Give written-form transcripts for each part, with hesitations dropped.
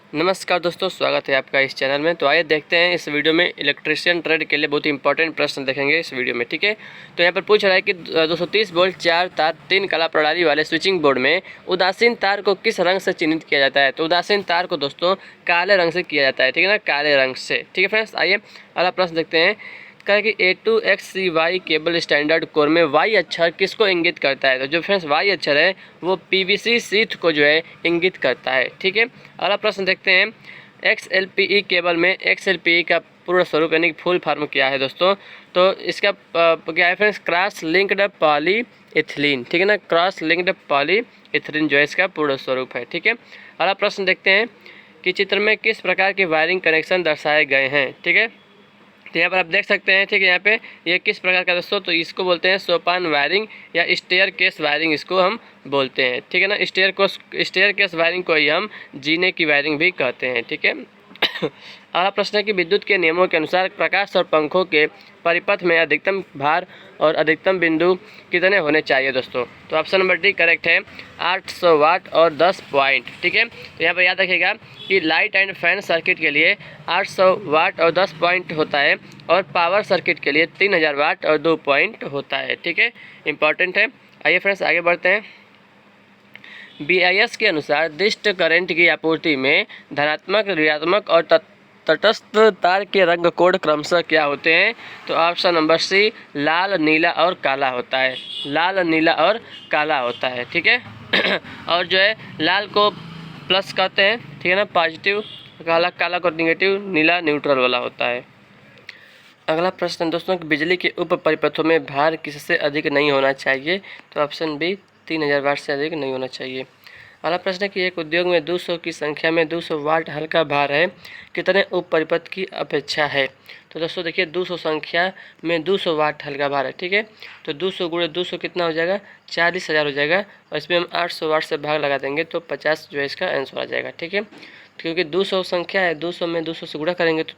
नमस्कार दोस्तों, स्वागत है आपका इस चैनल में। तो आइए देखते हैं इस वीडियो में इलेक्ट्रिशियन ट्रेड के लिए बहुत ही इंपॉर्टेंट प्रश्न देखेंगे इस वीडियो में। ठीक है, तो यहाँ पर पूछ रहा है कि 230 वोल्ट 4 तार 3 कला प्रणाली वाले स्विचिंग बोर्ड में उदासीन तार को किस रंग से चिन्हित किया जाता है। तो उदासीन तार को दोस्तों काले रंग से किया जाता है। ठीक है ना, काले रंग से। ठीक है फ्रेंड्स, आइए अगला प्रश्न देखते हैं। कहा कि A2XCY केबल स्टैंडर्ड कोर में Y अक्षर किसको इंगित करता है। तो जो फ्रेंड्स Y अक्षर है वो PVC शीथ को जो है इंगित करता है। ठीक है, अगला प्रश्न देखते हैं। XLPE केबल में XLPE का पूर्ण स्वरूप यानी फुल फॉर्म क्या है दोस्तों। तो इसका क्या है friends, cross linked poly ethylene. ठीक है ना, क्रॉस लिंक्ड पॉली इथिलीन जो है इसका पूर्ण स्वरूप है। ठीक है, अगला प्रश्न देखते हैं कि चित्र में किस प्रकार के वायरिंग कनेक्शन दर्शाए गए हैं। ठीक है, तो यहाँ पर आप देख सकते हैं। ठीक है, यहाँ पे ये किस प्रकार का दोस्तों, तो इसको बोलते हैं सोपान वायरिंग या स्टेयर केस वायरिंग इसको हम बोलते हैं। ठीक है ना, स्टेयर केस वायरिंग को ही हम जीने की वायरिंग भी कहते हैं। ठीक है, अगला प्रश्न है कि विद्युत के नियमों के अनुसार प्रकाश और पंखों के परिपथ में अधिकतम भार और अधिकतम बिंदु कितने होने चाहिए दोस्तों। तो ऑप्शन नंबर डी करेक्ट है, 800 वाट और 10 पॉइंट। ठीक है, तो यहाँ पर याद रखिएगा कि लाइट एंड फैन सर्किट के लिए 800 वाट और 10 पॉइंट होता है और पावर सर्किट के लिए 3000 वाट और 2 पॉइंट होता है। ठीक है, इंपॉर्टेंट है। आइए फ्रेंड्स आगे बढ़ते हैं। BIS के अनुसार दिष्ट करंट की आपूर्ति में धनात्मक, ऋणात्मक और तटस्थ तार के रंग कोड क्रमशः क्या होते हैं। तो ऑप्शन नंबर सी लाल, नीला और काला होता है। लाल, नीला और काला होता है। ठीक है और जो है लाल को प्लस कहते हैं, ठीक है ना, पॉजिटिव, काला को निगेटिव, नीला न्यूट्रल वाला होता है। अगला प्रश्न दोस्तों, बिजली के उप परिपथों में भार किससे अधिक नहीं होना चाहिए। तो ऑप्शन बी 3000 वाट से अधिक नहीं होना चाहिए। अगला प्रश्न है कि एक उद्योग में 200 की संख्या में 200 वाट हल्का भार है, कितने उप परिपथ की अपेक्षा है। तो दोस्तों देखिए 200 संख्या में 200 वाट हल्का भार है। ठीक है, तो 200 गुणे 200 कितना हो जाएगा, 40,000 हो जाएगा और इसमें हम 800 वाट से भाग लगा देंगे तो 50 जो है इसका आंसर आ जाएगा। ठीक है, क्योंकि 200 संख्या है, 200 में 200 से गुणा करेंगे तो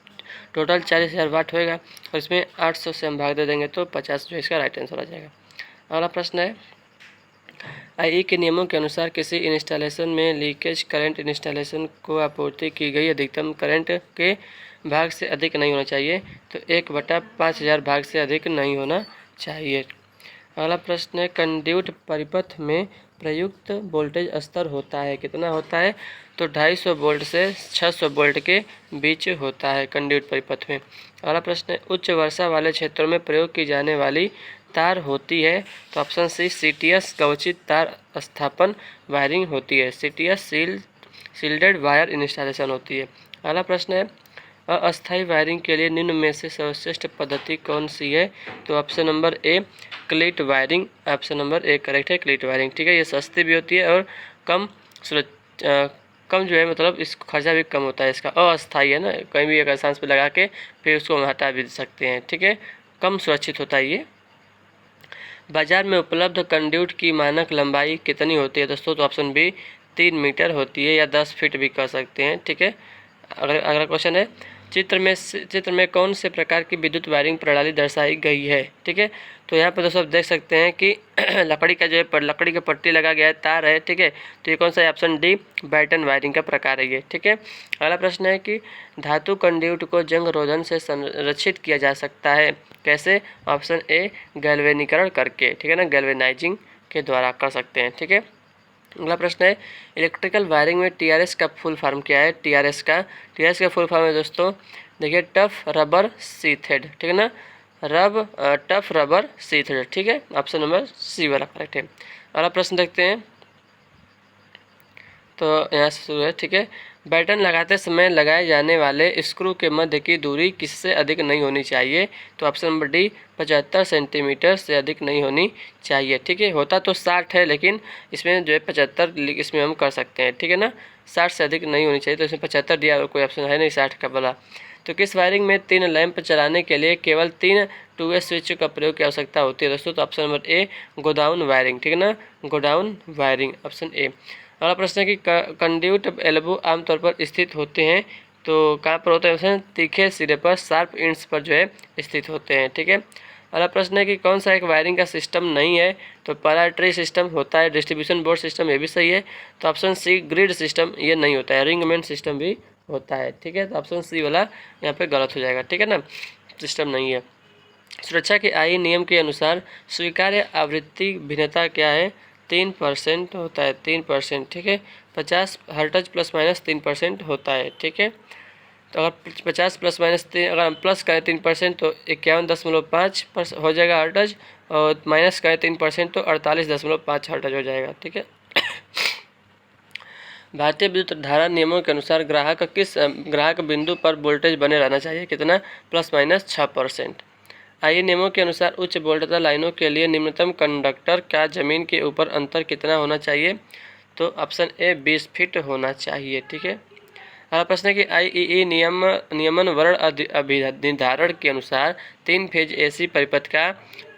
टोटल 40,000 वाट होएगा और इसमें 800 से हम भाग दे देंगे तो 50 जो है इसका राइट आंसर आ जाएगा। अगला प्रश्न है, IE के नियमों के अनुसार किसी इंस्टॉलेशन में लीकेज करंट इंस्टॉलेशन को आपूर्ति की गई अधिकतम करंट के भाग से अधिक नहीं होना चाहिए। तो 1/5000 भाग से अधिक नहीं होना चाहिए। अगला प्रश्न है, कंड्यूट परिपथ में प्रयुक्त वोल्टेज स्तर होता है, कितना होता है। तो 250 वोल्ट से 600 वोल्ट के बीच होता है कंड्यूट परिपथ में। अगला प्रश्न है, उच्च वर्षा वाले क्षेत्रों में प्रयोग की जाने वाली तार होती है। तो ऑप्शन सी CTS कवचित तार स्थापन वायरिंग होती है। CTS सील्डेड वायर इंस्टॉलेशन होती है। अगला प्रश्न है, अस्थायी वायरिंग के लिए निम्न में से सर्वश्रेष्ठ पद्धति कौन सी है। तो option number A क्लीट wiring, option number A correct है, क्लीट वायरिंग। ठीक है, ये सस्ती भी होती है और कम जो है मतलब इसका खर्चा भी कम होता है। इसका अस्थायी है ना, कहीं भी एक सांस पे लगा के फिर उसको हम हटा भी सकते हैं। ठीक है, कम सुरक्षित होता है ये। बाजार में उपलब्ध कंड्यूट की मानक लंबाई कितनी होती है दोस्तों। तो ऑप्शन बी 3 मीटर होती है या 10 फीट भी कह सकते हैं। ठीक है, अगला क्वेश्चन है, चित्र में कौन से प्रकार की विद्युत वायरिंग प्रणाली दर्शाई गई है। ठीक है, तो यहाँ पर दोस्तों आप देख सकते हैं कि लकड़ी का जो है लकड़ी का पट्टी लगा गया है, तार है। ठीक है, तो ये कौन सा है, ऑप्शन डी बैटन वायरिंग का प्रकार है ये। ठीक है, अगला प्रश्न है कि धातु कंड्यूट को जंग रोधन से संरक्षित किया जा सकता है, कैसे। ऑप्शन ए गैल्वेनीकरण करके। ठीक है ना, गैल्वेनाइजिंग के द्वारा कर सकते हैं। ठीक है, अगला प्रश्न है, इलेक्ट्रिकल वायरिंग में TRS का फुल फॉर्म क्या है। TRS का फुल फॉर्म है दोस्तों, देखिए टफ रबर सीथेड। ठीक है ना, टफ रबर सीथेड। ठीक है, ऑप्शन नंबर सी वाला करेक्ट है। अगला प्रश्न देखते हैं, तो यहाँ से शुरू है। ठीक है, बैटन लगाते समय लगाए जाने वाले स्क्रू के मध्य की दूरी किससे अधिक नहीं होनी चाहिए। तो ऑप्शन नंबर डी 75 सेंटीमीटर से अधिक नहीं होनी चाहिए। ठीक है, होता तो 60 है लेकिन इसमें जो है 75 इसमें हम कर सकते हैं। ठीक है ना, 60 से अधिक नहीं होनी चाहिए तो इसमें 75 दिया और कोई ऑप्शन है नहीं 60 का बोला। तो किस वायरिंग में 3 लैंप चलाने के लिए केवल 3 2 वे स्विच का प्रयोग की आवश्यकता होती है दोस्तों। तो option number A godown wiring. ठीक है ना, गोडाउन वायरिंग, ऑप्शन ए। अगला प्रश्न है कि कंड्यूट एल्बो आमतौर पर स्थित होते हैं, तो कहाँ पर होते हैं, तीखे सिरे पर, शार्प इंड्स पर जो है स्थित होते हैं। ठीक है, अगला प्रश्न है कि कौन सा एक वायरिंग का सिस्टम नहीं है, तो पहला ट्री सिस्टम होता है, डिस्ट्रीब्यूशन बोर्ड सिस्टम, ये भी सही है। तो ऑप्शन सी ग्रिड सिस्टम, ये नहीं होता है, रिंग मेन सिस्टम भी होता है, ठीक है। तो ऑप्शन सी वाला यहाँ पे गलत हो जाएगा, ठीक है ना, सिस्टम नहीं है। सुरक्षा के आईन नियम के अनुसार स्वीकार्य आवृत्ति भिन्नता क्या है, 3% होता है, 3%, ठीक है। 50 हर्ट्ज प्लस माइनस 3% होता है, ठीक है। तो अगर 50 प्लस माइनस 3, अगर हम प्लस करें 3% तो 51.5% हो जाएगा हर्ट्ज, और माइनस करें 3% तो 48.5 हर्ट्ज हो जाएगा, ठीक है। भारतीय विद्युत धारा नियमों के अनुसार ग्राहक बिंदु पर वोल्टेज बने रहना चाहिए, कितना, प्लस माइनस 6%। आईए नियमों के अनुसार उच्च वोल्टता लाइनों के लिए निम्नतम कंडक्टर का जमीन के ऊपर अंतर कितना होना चाहिए, तो ऑप्शन ए 20 फीट होना चाहिए, ठीक है। अगला प्रश्न है कि आईईई नियमन वर्ण निर्धारण के अनुसार 3 फेज एसी परिपथ का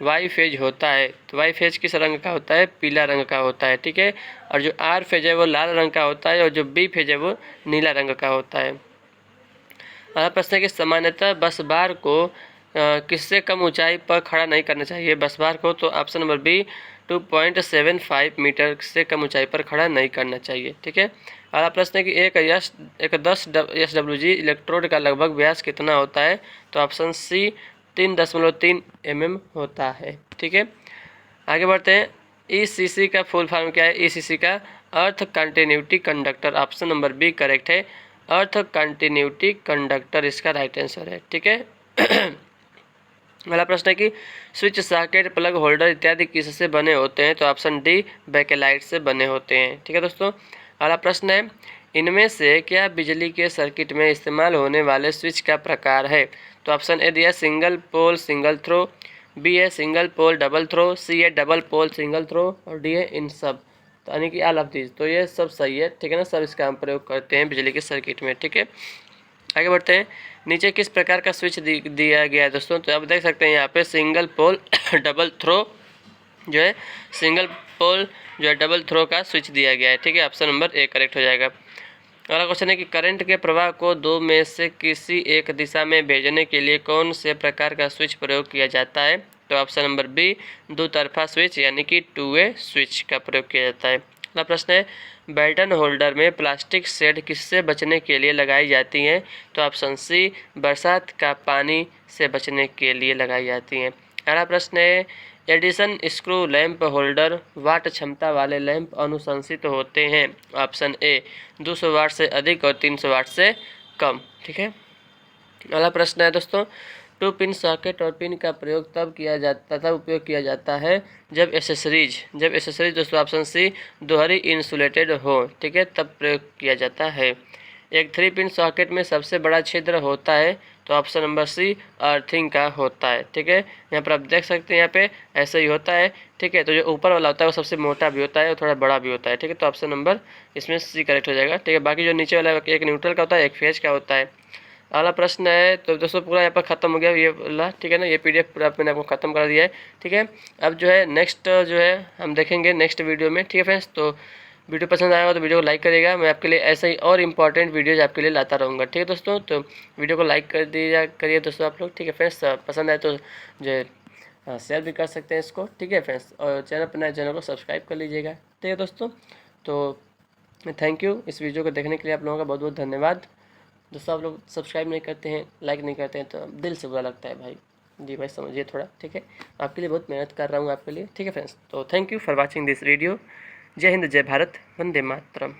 वाई फेज होता है, तो वाई फेज किस रंग का होता है, पीला रंग का होता है, ठीक है। और जो आर फेज है वो लाल रंग का होता है, और जो बी फेज है वो नीला रंग का होता है। अगला प्रश्न है कि सामान्यतः बस बार को किससे कम ऊंचाई पर खड़ा नहीं करना चाहिए बस बार को, तो ऑप्शन नंबर बी 2.75 मीटर से कम ऊंचाई पर खड़ा नहीं करना चाहिए, ठीक है। अगला प्रश्न है कि एक 10 SWG इलेक्ट्रोड का लगभग व्यास कितना होता है, तो ऑप्शन सी 3.3 mm होता है, ठीक है। आगे बढ़ते हैं, ECC का फुल फॉर्म क्या है, ECC का earth continuity conductor, option number B correct है, अर्थ कंटिन्यूटी कंडक्टर इसका राइट आंसर है, ठीक है। अगला प्रश्न है कि स्विच सॉकेट प्लग होल्डर इत्यादि किससे बने होते हैं, तो ऑप्शन डी बैकेलाइट से बने होते हैं, ठीक है दोस्तों। अगला प्रश्न है, इनमें से क्या बिजली के सर्किट में इस्तेमाल होने वाले स्विच का प्रकार है, तो ऑप्शन ए दिया single pole single throw, B है single pole double throw, C है डबल पोल सिंगल थ्रो, और डी है इन सब, तो यानी कि ऑल ऑफ दीज, तो ये सब सही है, ठीक है ना, सब इसका हम प्रयोग करते हैं बिजली के सर्किट में, ठीक है। आगे बढ़ते हैं, नीचे किस प्रकार का स्विच दिया गया है दोस्तों, तो आप देख सकते हैं यहाँ पे सिंगल पोल डबल थ्रो जो है, सिंगल पोल जो है डबल थ्रो का स्विच दिया गया है, ठीक है। ऑप्शन नंबर ए करेक्ट हो जाएगा। अगला क्वेश्चन है कि करंट के प्रवाह को दो में से किसी एक दिशा में भेजने के लिए कौन से प्रकार का स्विच प्रयोग किया जाता है, तो ऑप्शन नंबर बी दो तरफा स्विच यानी कि 2-वे स्विच का प्रयोग किया जाता है। अगला प्रश्न है, बैटन होल्डर में प्लास्टिक शेड किससे बचने के लिए लगाई जाती हैं, तो ऑप्शन सी बरसात का पानी से बचने के लिए लगाई जाती हैं। अगला प्रश्न है, एडिसन स्क्रू लैंप होल्डर वाट क्षमता वाले लैंप अनुशंसित होते हैं, ऑप्शन ए 200 वाट से अधिक और 300 वाट से कम, ठीक है। अगला प्रश्न है दोस्तों, 2 पिन सॉकेट और पिन का प्रयोग तब उपयोग किया जाता है जब एसेसरीज दोस्तों ऑप्शन सी दोहरी इंसुलेटेड हो, ठीक है, तब प्रयोग किया जाता है। एक 3 पिन सॉकेट में सबसे बड़ा छिद्र होता है, तो ऑप्शन नंबर सी अर्थिंग का होता है, ठीक है। यहाँ पर आप देख सकते हैं यहाँ पे ऐसा ही होता है, ठीक है। तो जो ऊपर वाला होता है वो सबसे मोटा भी होता है और थोड़ा बड़ा भी होता है, ठीक है। तो ऑप्शन नंबर इसमें सी करेक्ट हो जाएगा, ठीक है। बाकी जो नीचे वाला एक न्यूट्रल का होता है, एक फेज का होता है। अगला प्रश्न है, तो दोस्तों पूरा यहाँ पर ख़त्म हो गया ये वाला, ठीक है ना, ये PDF पूरा मैंने आपको ख़त्म कर दिया है, ठीक है। अब जो है नेक्स्ट जो है हम देखेंगे नेक्स्ट वीडियो में, ठीक है फ्रेंड्स। तो वीडियो पसंद आएगा तो वीडियो को लाइक करिएगा, मैं आपके लिए ऐसे ही और इंपॉर्टेंट वीडियोज आपके लिए लाता रहूँगा, ठीक है दोस्तों। तो वीडियो को लाइक कर दीजिए करिए दोस्तों आप लोग, ठीक है फ्रेंड्स। पसंद आए तो जो है शेयर भी कर सकते हैं इसको, ठीक है फ्रेंड्स। और चैनल पर नए चैनल को सब्सक्राइब कर लीजिएगा, ठीक है दोस्तों। तो थैंक यू इस वीडियो को देखने के लिए, आप लोगों का बहुत बहुत धन्यवाद। दोस्तों आप लोग सब्सक्राइब नहीं करते हैं, लाइक नहीं करते हैं, तो दिल से बुरा लगता है भाई जी, भाई समझिए थोड़ा, ठीक है। आपके लिए बहुत मेहनत कर रहा हूँ आपके लिए, ठीक है फ्रेंड्स। तो thank you for watching this video. जय हिंद, जय भारत, वंदे मातरम।